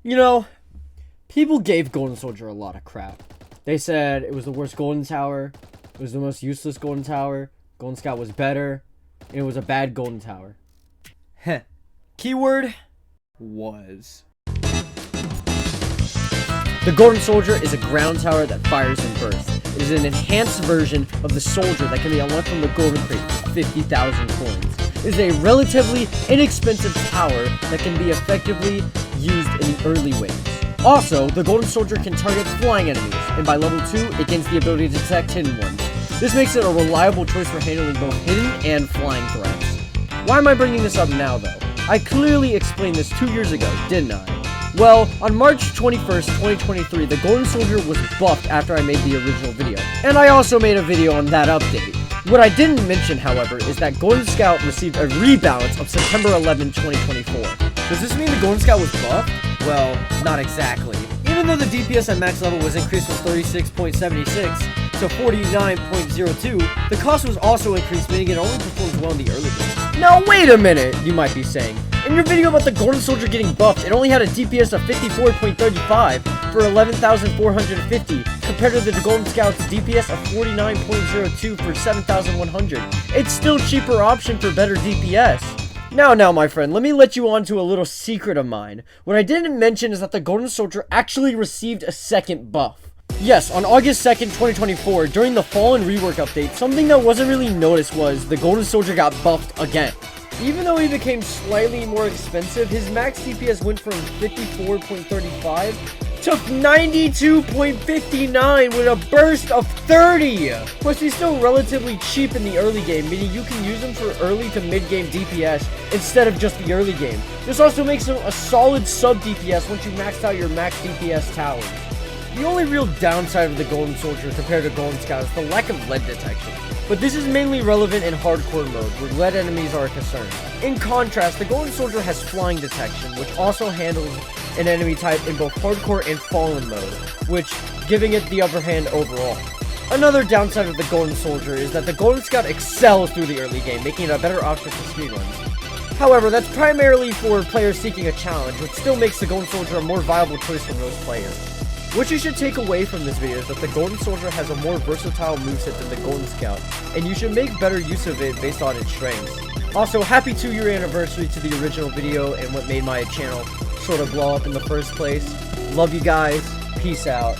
You know, people gave Golden Soldier a lot of crap. They said it was the worst Golden Tower, it was the most useless Golden Tower, Golden Scout was better, and it was a bad Golden Tower. Heh. Keyword was. The Golden Soldier is a ground tower that fires in bursts. It is an enhanced version of the Soldier that can be unlocked from the Golden Crate for 50,000 coins. It is a relatively inexpensive tower that can be effectively used in the early waves. Also, the Golden Soldier can target flying enemies, and by level 2, it gains the ability to detect hidden ones. This makes it a reliable choice for handling both hidden and flying threats. Why am I bringing this up now, though? I clearly explained this 2 years ago, didn't I? Well, on March 21st, 2023, the Golden Soldier was buffed after I made the original video, and I also made a video on that update. What I didn't mention, however, is that Golden Scout received a rebalance of September 11, 2024. Does this mean the Golden Scout was buffed? Well, not exactly. Even though the DPS at max level was increased from 36.76 to 49.02, the cost was also increased, meaning it only performs well in the early game. Now wait a minute, you might be saying. In your video about the Golden Soldier getting buffed, it only had a DPS of 54.35 for 11,450, compared to the Golden Scout's DPS of 49.02 for 7,100. It's still a cheaper option for better DPS. Now, my friend, let me let you on to a little secret of mine. What I didn't mention is that the Golden Soldier actually received a second buff. Yes, on August 2nd, 2024, during the Fall and Rework update, something that wasn't really noticed was the Golden Soldier got buffed again. Even though he became slightly more expensive, his max DPS went from 54.35 to 92.59 with a burst of 30! Plus, he's still relatively cheap in the early game, meaning you can use him for early to mid-game DPS instead of just the early game. This also makes him a solid sub-DPS once you maxed out your max DPS towers. The only real downside of the Golden Soldier compared to Golden Scout is the lack of lead detection. But this is mainly relevant in hardcore mode, where lead enemies are a concern. In contrast, the Golden Soldier has flying detection, which also handles an enemy type in both hardcore and fallen mode, which giving it the upper hand overall. Another downside of the Golden Soldier is that the Golden Scout excels through the early game, making it a better option for speedruns. However, that's primarily for players seeking a challenge, which still makes the Golden Soldier a more viable choice for most players. What you should take away from this video is that the Golden Soldier has a more versatile moveset than the Golden Scout, and you should make better use of it based on its strengths. Also, happy 2-year anniversary to the original video and what made my channel sort of blow up in the first place. Love you guys. Peace out.